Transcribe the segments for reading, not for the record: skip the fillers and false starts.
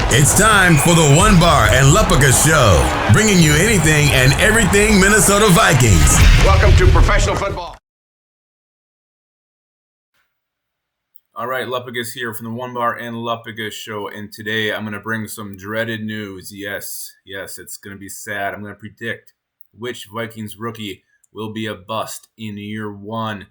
It's time for the One Bar and Lupica Show, bringing you anything and everything Minnesota Vikings. Welcome to professional football. All right, Lupica's here from the One Bar and Lupica Show, and today I'm going to bring some dreaded news. Yes, it's going to be sad. I'm going to predict which Vikings rookie will be a bust in year one.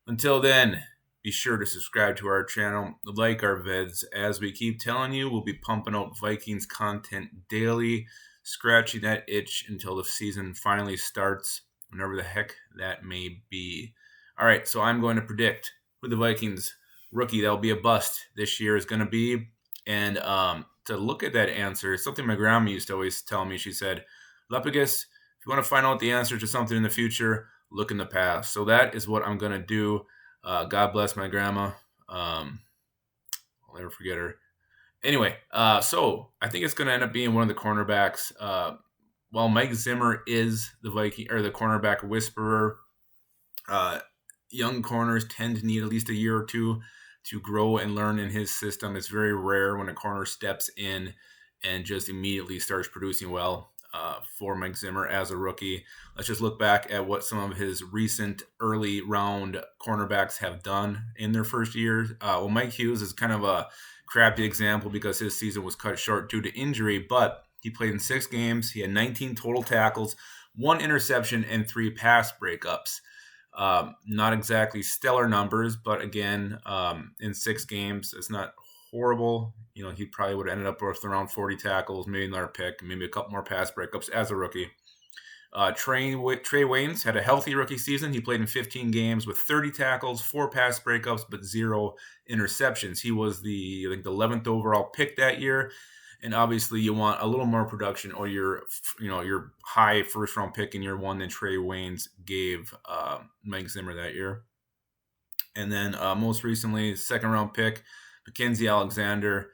Until then, be sure to subscribe to our channel, like our vids. As we keep telling you, we'll be pumping out Vikings content daily, scratching that itch until the season finally starts, whenever the heck that may be. All right, so I'm going to predict who the Vikings rookie that will be a bust this year is going to be. And to look at that answer, something my grandma used to always tell me. She said, Lepicus, if you want to find out the answer to something in the future, look in the past. So that is what I'm going to do. God bless my grandma. I'll never forget her. Anyway, so I think it's going to end up being one of the cornerbacks. While Mike Zimmer is the Viking or the cornerback whisperer, young corners tend to need at least a year or two to grow and learn in his system. It's very rare when a corner steps in and just immediately starts producing well. For Mike Zimmer as a rookie. Let's just look back at what some of his recent early round cornerbacks have done in their first year. Well, Mike Hughes is kind of a crappy example because his season was cut short due to injury, but he played in 6 games. He had 19 total tackles, 1 interception, and 3 pass breakups. Not exactly stellar numbers, but again, in 6 games, it's not horrible. You know, he probably would have ended up with around 40 tackles, maybe another pick, maybe a couple more pass breakups as a rookie. Trey Waynes had a healthy rookie season. He played in 15 games with 30 tackles, 4 pass breakups, but 0 interceptions. He was the 11th overall pick that year. And obviously you want a little more production or your high first round pick in year one than Trey Waynes gave Mike Zimmer that year. And then most recently, 2nd round pick, Mackenzie Alexander.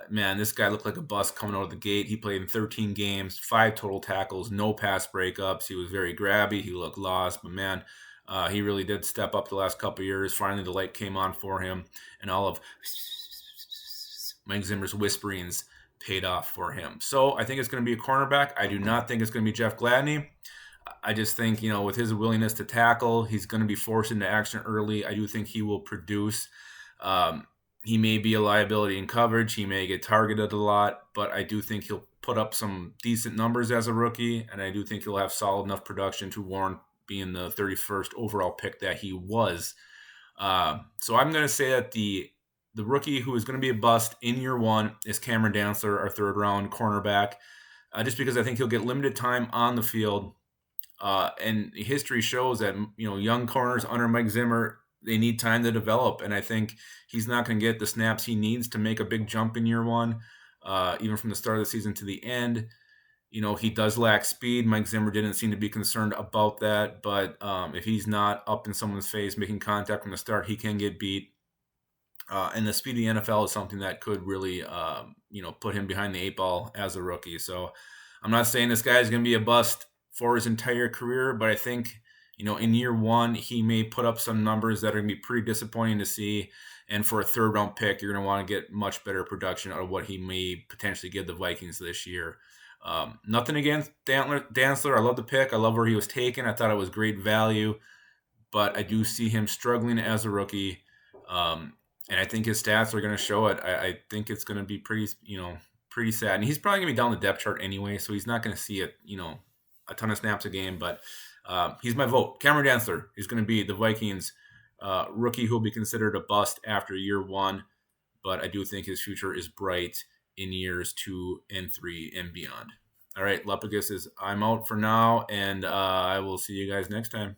Man, this guy looked like a bust coming out of the gate. He played in 13 games, 5 total tackles, no pass breakups. He was very grabby. He looked lost, but man, he really did step up the last couple of years. Finally, the light came on for him, and all of Mike Zimmer's whisperings paid off for him. So I think it's going to be a cornerback. I do not think it's going to be Jeff Gladney. I just think, with his willingness to tackle, he's going to be forced into action early. I do think he will produce. He may be a liability in coverage. He may get targeted a lot, but I do think he'll put up some decent numbers as a rookie, and I do think he'll have solid enough production to warrant being the 31st overall pick that he was. So I'm going to say that the rookie who is going to be a bust in year one is Cameron Dantzler, our 3rd round cornerback, just because I think he'll get limited time on the field. And history shows that, young corners under Mike Zimmer, they need time to develop, and I think he's not going to get the snaps he needs to make a big jump in year one, even from the start of the season to the end. He does lack speed. Mike Zimmer didn't seem to be concerned about that, but if he's not up in someone's face, making contact from the start, he can get beat. And the speed of the NFL is something that could really, put him behind the 8 ball as a rookie. So I'm not saying this guy is going to be a bust for his entire career, but I think, in year one, he may put up some numbers that are going to be pretty disappointing to see. And for a 3rd round pick, you're going to want to get much better production out of what he may potentially give the Vikings this year. Nothing against Dantzler. I love the pick. I love where he was taken. I thought it was great value, but I do see him struggling as a rookie. And I think his stats are going to show it. I think it's going to be pretty sad. And he's probably going to be down the depth chart anyway, so he's not going to see it, a ton of snaps a game, but he's my vote. Cameron Dantzler is going to be the Vikings rookie who will be considered a bust after year one, but I do think his future is bright in years 2 and 3 and beyond. All right, Lepicus I'm out for now, and I will see you guys next time.